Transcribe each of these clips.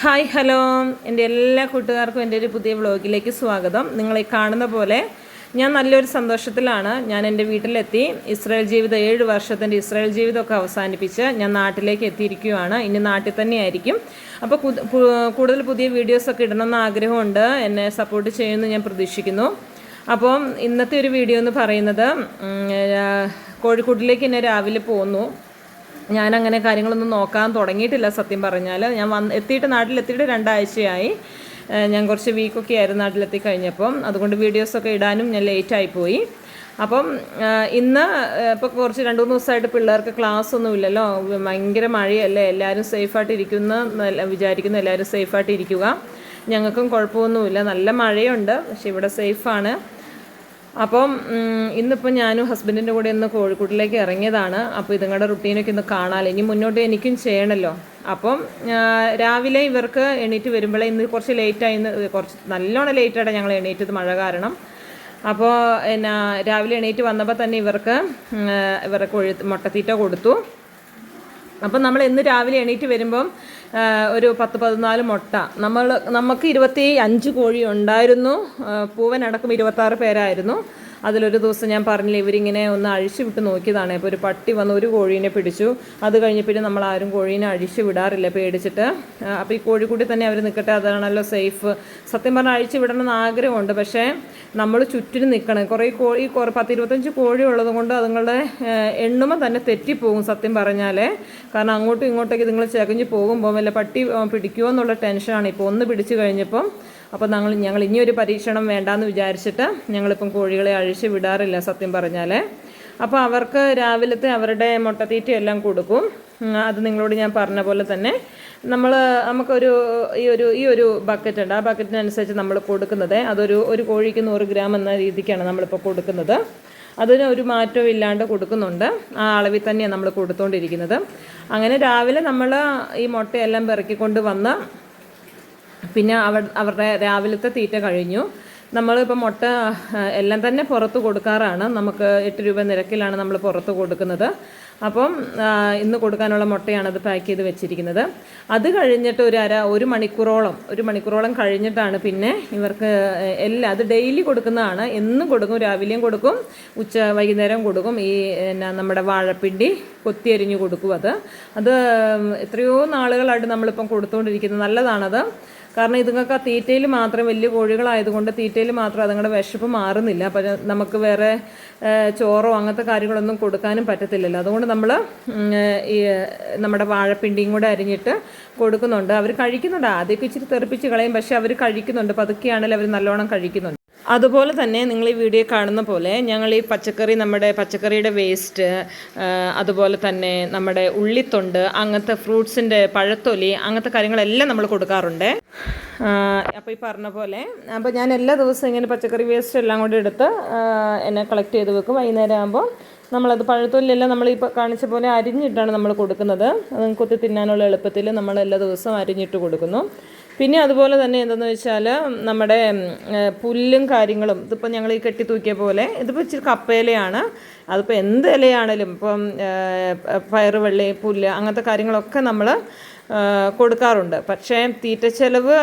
Hi hello എൻ്റെ എല്ലാ കൂട്ടുകാർക്കും എൻ്റെ ഒരു പുതിയ വ്ളോഗിലേക്ക് സ്വാഗതം. നിങ്ങളീ കാണുന്ന പോലെ ഞാൻ നല്ലൊരു സന്തോഷത്തിലാണ്. ഞാൻ എൻ്റെ വീട്ടിലെത്തി. ഇസ്രായേൽ ജീവിതം 7 വർഷത്തിൻ്റെ ഇസ്രായേൽ ജീവിതമൊക്കെ അവസാനിപ്പിച്ച് ഞാൻ നാട്ടിലേക്ക് എത്തിയിരിക്കുകയാണ്. ഇനി നാട്ടിൽ തന്നെയായിരിക്കും. അപ്പോൾ കൂടുതൽ പുതിയ വീഡിയോസൊക്കെ ഇടണമെന്ന് ആഗ്രഹമുണ്ട്. എന്നെ സപ്പോർട്ട് ചെയ്യുമെന്ന് ഞാൻ പ്രതീക്ഷിക്കുന്നു. അപ്പം ഇന്നത്തെ ഒരു വീഡിയോ എന്ന് പറയുന്നത് കോഴിക്കോട്ടിലേക്ക് എന്നെ രാവിലെ പോന്നു. ഞാനങ്ങനെ കാര്യങ്ങളൊന്നും നോക്കാൻ തുടങ്ങിയിട്ടില്ല സത്യം പറഞ്ഞാൽ. ഞാൻ നാട്ടിലെത്തിയിട്ട് 2 ആഴ്ചയായി. ഞാൻ കുറച്ച് വീക്കൊക്കെ ആയിരുന്നു നാട്ടിലെത്തി കഴിഞ്ഞപ്പം. അതുകൊണ്ട് വീഡിയോസൊക്കെ ഇടാനും ഞാൻ ലേറ്റായിപ്പോയി. അപ്പം ഇന്ന് ഇപ്പോൾ കുറച്ച് 2-3 ദിവസമായിട്ട് പിള്ളേർക്ക് ക്ലാസ്സൊന്നും ഇല്ലല്ലോ. ഭയങ്കര മഴയല്ലേ. എല്ലാവരും സേഫായിട്ട് ഇരിക്കുന്നു വിചാരിക്കുന്നു. എല്ലാവരും സേഫായിട്ട് ഇരിക്കുക. ഞങ്ങൾക്കും കുഴപ്പമൊന്നുമില്ല. നല്ല മഴയുണ്ട്, പക്ഷെ ഇവിടെ സേഫാണ്. അപ്പം ഇന്നിപ്പോൾ ഞാനും ഹസ്ബൻഡിൻ്റെ കൂടെ ഒന്ന് കോഴിക്കോട്ടിലേക്ക് ഇറങ്ങിയതാണ്. അപ്പോൾ ഇതുങ്ങളുടെ റുട്ടീനൊക്കെ ഒന്ന് കാണാമല്ലോ. ഇനി മുന്നോട്ട് എനിക്കും ചെയ്യണമല്ലോ. അപ്പം രാവിലെ ഇവർക്ക് എണീറ്റ് വരുമ്പോഴേ ഇന്ന് കുറച്ച് ലേറ്റായി. കുറച്ച് നല്ലോണം ലേറ്റായിട്ടാണ് ഞങ്ങൾ എണീറ്റത് മഴ കാരണം. അപ്പോൾ രാവിലെ എണീറ്റ് വന്നപ്പോൾ തന്നെ ഇവർക്ക് മുട്ടത്തീറ്റ കൊടുത്തു. അപ്പം നമ്മൾ ഇന്ന് രാവിലെ എണീറ്റ് വരുമ്പം ഒരു 10-14 മുട്ട. നമുക്ക് 25 കോഴി ഉണ്ടായിരുന്നു. പൂവനടക്കം 26 പേരായിരുന്നു. അതിലൊരു ദിവസം ഞാൻ പറഞ്ഞില്ല, ഇവരിങ്ങനെ ഒന്ന് അഴിച്ചു വിട്ട് നോക്കിയതാണ്. അപ്പോൾ ഒരു പട്ടി വന്ന് ഒരു കോഴീനെ പിടിച്ചു. അത് കഴിഞ്ഞ് പിന്നെ നമ്മൾ ആരും കോഴീനെ അഴിച്ചു വിടാറില്ല പേടിച്ചിട്ട്. അപ്പോൾ ഈ കോഴിക്കൂടി തന്നെ അവർ നിൽക്കട്ടെ, അതാണല്ലോ സേഫ്. സത്യം പറഞ്ഞാൽ അഴിച്ചു വിടണമെന്ന് ആഗ്രഹമുണ്ട്, പക്ഷേ നമ്മൾ ചുറ്റിനും നിൽക്കണം. കുറേ 10-25 കോഴി ഉള്ളത് കൊണ്ട് അതുങ്ങളുടെ എണ്ണുമ്പോൾ തന്നെ തെറ്റിപ്പോകും സത്യം പറഞ്ഞാൽ. കാരണം അങ്ങോട്ടും ഇങ്ങോട്ടേക്ക് നിങ്ങൾ ചകഞ്ഞ് പോകുമ്പോൾ വല്ല പട്ടി പിടിക്കുമോ എന്നുള്ള ടെൻഷനാണ്. ഇപ്പോൾ ഒന്ന് പിടിച്ചു കഴിഞ്ഞപ്പം അപ്പോൾ ഞങ്ങൾ ഇനിയൊരു പരീക്ഷണം വേണ്ടാന്ന് വിചാരിച്ചിട്ട് ഞങ്ങളിപ്പം കോഴികളെ അഴിച്ച് വിടാറില്ല സത്യം പറഞ്ഞാൽ. അപ്പോൾ അവർക്ക് രാവിലത്തെ അവരുടെ മുട്ടത്തീറ്റയെല്ലാം കൊടുക്കും. അത് നിങ്ങളോട് ഞാൻ പറഞ്ഞ പോലെ തന്നെ നമുക്കൊരു ഈ ഒരു ബക്കറ്റ് ഉണ്ട്. ആ ബക്കറ്റിനനുസരിച്ച് നമ്മൾ കൊടുക്കുന്നത് ഒരു കോഴിക്ക് 100 ഗ്രാം എന്ന രീതിക്കാണ് നമ്മളിപ്പോൾ കൊടുക്കുന്നത്. അതിന് ഒരു മാറ്റവും ഇല്ലാണ്ട് കൊടുക്കുന്നുണ്ട്. ആ അളവിൽ തന്നെയാണ് നമ്മൾ കൊടുത്തുകൊണ്ടിരിക്കുന്നത്. അങ്ങനെ രാവിലെ നമ്മൾ ഈ മുട്ടയെല്ലാം പെറുക്കിക്കൊണ്ട് വന്ന് പിന്നെ അവരുടെ രാവിലത്തെ തീറ്റ കഴിഞ്ഞു. നമ്മളിപ്പോൾ മുട്ട എല്ലാം തന്നെ പുറത്ത് കൊടുക്കാറാണ്. നമുക്ക് 8 രൂപ നിരക്കിലാണ് നമ്മൾ പുറത്ത് കൊടുക്കുന്നത്. അപ്പം ഇന്ന് കൊടുക്കാനുള്ള മുട്ടയാണ് അത് പാക്ക് ചെയ്ത് വെച്ചിരിക്കുന്നത്. അത് കഴിഞ്ഞിട്ട് ഒരു മണിക്കൂറോളം കഴിഞ്ഞിട്ടാണ് പിന്നെ ഇവർക്ക് അത് ഡെയിലി കൊടുക്കുന്നതാണ്. എന്നും കൊടുക്കും, രാവിലെയും കൊടുക്കും, വൈകുന്നേരം കൊടുക്കും. നമ്മുടെ വാഴപ്പിണ്ടി കൊത്തിയരിഞ്ഞ് കൊടുക്കും. അത് എത്രയോ നാളുകളായിട്ട് നമ്മളിപ്പം കൊടുത്തുകൊണ്ടിരിക്കുന്നത്. നല്ലതാണത്. കാരണം ഇതുങ്ങൾക്ക് ആ തീറ്റയിൽ മാത്രം, വലിയ കോഴികളായതുകൊണ്ട് തീറ്റയിൽ മാത്രം അതുങ്ങളുടെ വിശപ്പ് മാറുന്നില്ല. അപ്പം നമുക്ക് വേറെ ചോറോ അങ്ങനത്തെ കാര്യങ്ങളൊന്നും കൊടുക്കാനും പറ്റത്തില്ലല്ലോ. അതുകൊണ്ട് നമ്മൾ നമ്മുടെ വാഴപ്പിണ്ടിയും കൂടെ അരിഞ്ഞിട്ട് കൊടുക്കുന്നുണ്ട്. അവർ കഴിക്കുന്നുണ്ട്. ആദ്യമൊക്കെ ഇച്ചിരി തെറിപ്പിച്ച് കളയും, പക്ഷെ അവർ കഴിക്കുന്നുണ്ട്. പതുക്കെയാണെങ്കിലും അവർ നല്ലോണം കഴിക്കുന്നുണ്ട്. അതുപോലെ തന്നെ നിങ്ങൾ ഈ വീഡിയോ കാണുന്ന പോലെ ഞങ്ങൾ ഈ നമ്മുടെ പച്ചക്കറിയുടെ വേസ്റ്റ്, അതുപോലെ തന്നെ നമ്മുടെ ഉള്ളിത്തൊണ്ട്, അങ്ങനത്തെ ഫ്രൂട്ട്സിൻ്റെ പഴത്തൊലി, അങ്ങനത്തെ കാര്യങ്ങളെല്ലാം നമ്മൾ കൊടുക്കാറുണ്ട്. അപ്പോൾ ഈ പറഞ്ഞ പോലെ അപ്പോൾ ഞാൻ എല്ലാ ദിവസവും ഇങ്ങനെ പച്ചക്കറി വേസ്റ്റ് എല്ലാം കൂടി എടുത്ത് കളക്ട് ചെയ്ത് വെക്കും. വൈകുന്നേരം ആകുമ്പോൾ നമ്മളത് പഴത്തൊലിയെല്ലാം നമ്മളിപ്പോൾ കാണിച്ച പോലെ അരിഞ്ഞിട്ടാണ് നമ്മൾ കൊടുക്കുന്നത്. അത് കൊത്തി തിന്നാനുള്ള എളുപ്പത്തിൽ നമ്മൾ എല്ലാ ദിവസവും അരിഞ്ഞിട്ട് കൊടുക്കുന്നു. പിന്നെ അതുപോലെ തന്നെ എന്താണെന്ന് വെച്ചാൽ നമ്മുടെ പുല്ലും കാര്യങ്ങളും ഇതിപ്പോൾ ഞങ്ങൾ ഈ കെട്ടി തൂക്കിയ പോലെ ഇതിപ്പോൾ ഇച്ചിരി കപ്പയിലയാണ്. അതിപ്പോൾ എന്ത് ഇലയാണേലും ഇപ്പം പയറുവള്ളി, പുല്ല്, അങ്ങനത്തെ കാര്യങ്ങളൊക്കെ നമ്മൾ കൊടുക്കാറുണ്ട്. പക്ഷേ തീറ്റ ചെലവ്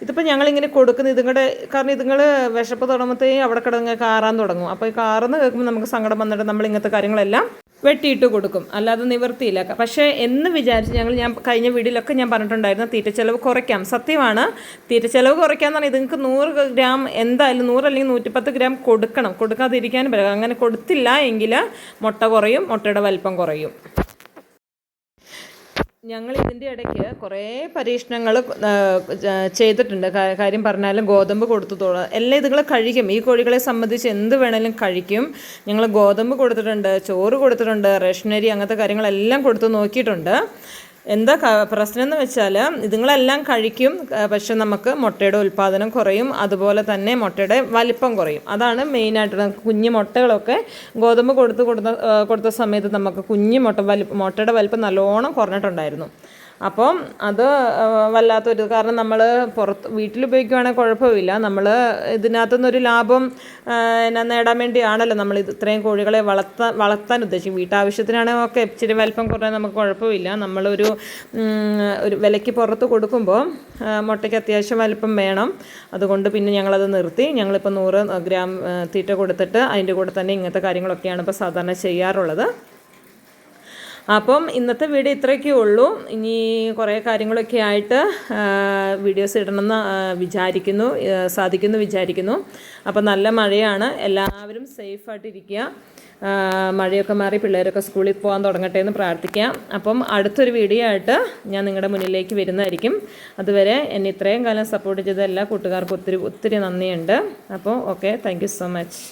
ഇതിപ്പോൾ ഞങ്ങളിങ്ങനെ കൊടുക്കുന്ന കാരണം ഇതുങ്ങൾ വിശപ്പ് തുടങ്ങുമ്പോഴത്തേക്കും അവിടെ കിടന്ന് കാറാൻ തുടങ്ങും. അപ്പോൾ ഈ കാറെന്ന് കേൾക്കുമ്പോൾ നമുക്ക് സങ്കടം വന്നിട്ട് നമ്മൾ ഇങ്ങനത്തെ കാര്യങ്ങളെല്ലാം വെട്ടിയിട്ട് കൊടുക്കും. അല്ലാതെ നിവർത്തിയില്ല. പക്ഷേ എന്ന് വിചാരിച്ച് ഞാൻ കഴിഞ്ഞ വീഡിയോയിലൊക്കെ ഞാൻ പറഞ്ഞിട്ടുണ്ടായിരുന്നു തീറ്റ ചെലവ് കുറയ്ക്കാം. സത്യമാണ്, തീറ്റ ചെലവ് കുറയ്ക്കാമെന്ന് പറഞ്ഞാൽ ഇതുങ്ങൾക്ക് 100 ഗ്രാം എന്തായാലും 100 അല്ലെങ്കിൽ 110 ഗ്രാം കൊടുക്കണം. കൊടുക്കാതിരിക്കാനും പറ്റില്ല. അങ്ങനെ കൊടുത്തില്ല എങ്കിൽ മുട്ട കുറയും, മുട്ടയുടെ വലിപ്പം കുറയും. ഞങ്ങൾ ഇതിൻ്റെ ഇടയ്ക്ക് കുറേ പരീക്ഷണങ്ങൾ ചെയ്തിട്ടുണ്ട്. കാര്യം പറഞ്ഞാലും ഗോതമ്പ് കൊടുത്തോളാം. എല്ലാം ഇതുങ്ങൾ കഴിക്കും. ഈ കോഴികളെ സംബന്ധിച്ച് എന്ത് വേണേലും കഴിക്കും. ഞങ്ങൾ ഗോതമ്പ് കൊടുത്തിട്ടുണ്ട്, ചോറ് കൊടുത്തിട്ടുണ്ട്, റേഷനരി, അങ്ങനത്തെ കാര്യങ്ങളെല്ലാം കൊടുത്ത് നോക്കിയിട്ടുണ്ട്. എന്താ പ്രശ്നം എന്ന് വെച്ചാൽ ഇതുങ്ങളെല്ലാം കഴിക്കും, പക്ഷെ നമുക്ക് മുട്ടയുടെ ഉൽപ്പാദനം കുറയും. അതുപോലെ തന്നെ മുട്ടയുടെ വലിപ്പം കുറയും. അതാണ് മെയിനായിട്ട്. കുഞ്ഞു മുട്ടകളൊക്കെ ഗോതമ്പ് കൊടുത്ത സമയത്ത് നമുക്ക് കുഞ്ഞു മുട്ടയുടെ വലിപ്പം നല്ലോണം കുറഞ്ഞിട്ടുണ്ടായിരുന്നു. അപ്പം അത് വല്ലാത്തൊരു, കാരണം നമ്മൾ പുറത്ത് വീട്ടിലുപയോഗിക്കുകയാണെങ്കിൽ കുഴപ്പമില്ല. നമ്മൾ ഇതിനകത്തുനിന്നൊരു ലാഭം നേടാൻ വേണ്ടിയാണല്ലോ നമ്മൾ ഇത്രയും കോഴികളെ വളർത്താൻ ഉദ്ദേശിക്കും. വീട്ടാവശ്യത്തിനാണെങ്കിൽ ഒക്കെ ഇച്ചിരി വലിപ്പം കുറഞ്ഞാൽ നമുക്ക് കുഴപ്പമില്ല. നമ്മളൊരു വിലയ്ക്ക് പുറത്ത് കൊടുക്കുമ്പോൾ മുട്ടയ്ക്ക് അത്യാവശ്യം വലിപ്പം വേണം. അതുകൊണ്ട് പിന്നെ ഞങ്ങളത് നിർത്തി. ഞങ്ങളിപ്പോൾ 100 ഗ്രാം തീറ്റ കൊടുത്തിട്ട് അതിൻ്റെ കൂടെ തന്നെ ഇങ്ങനത്തെ കാര്യങ്ങളൊക്കെയാണ് ഇപ്പോൾ സാധാരണ ചെയ്യാറുള്ളത്. അപ്പം ഇന്നത്തെ വീഡിയോ ഇത്രയൊക്കെ ഉള്ളൂ. ഇനി കുറേ കാര്യങ്ങളൊക്കെ ആയിട്ട് വീഡിയോസ് ഇടണമെന്ന് വിചാരിക്കുന്നു. അപ്പം നല്ല മഴയാണ്, എല്ലാവരും സേഫായിട്ടിരിക്കുക. മഴയൊക്കെ മാറി പിള്ളേരൊക്കെ സ്കൂളിൽ പോകാൻ തുടങ്ങട്ടെ എന്ന് പ്രാർത്ഥിക്കാം. അപ്പം അടുത്തൊരു വീഡിയോ ആയിട്ട് ഞാൻ നിങ്ങളുടെ മുന്നിലേക്ക് വരുന്നതായിരിക്കും. അതുവരെ എന്നെ ഇത്രയും കാലം സപ്പോർട്ട് ചെയ്ത എല്ലാ കൂട്ടുകാർക്കും ഒത്തിരി ഒത്തിരി നന്ദിയുണ്ട്. അപ്പോൾ okay, thank you so much.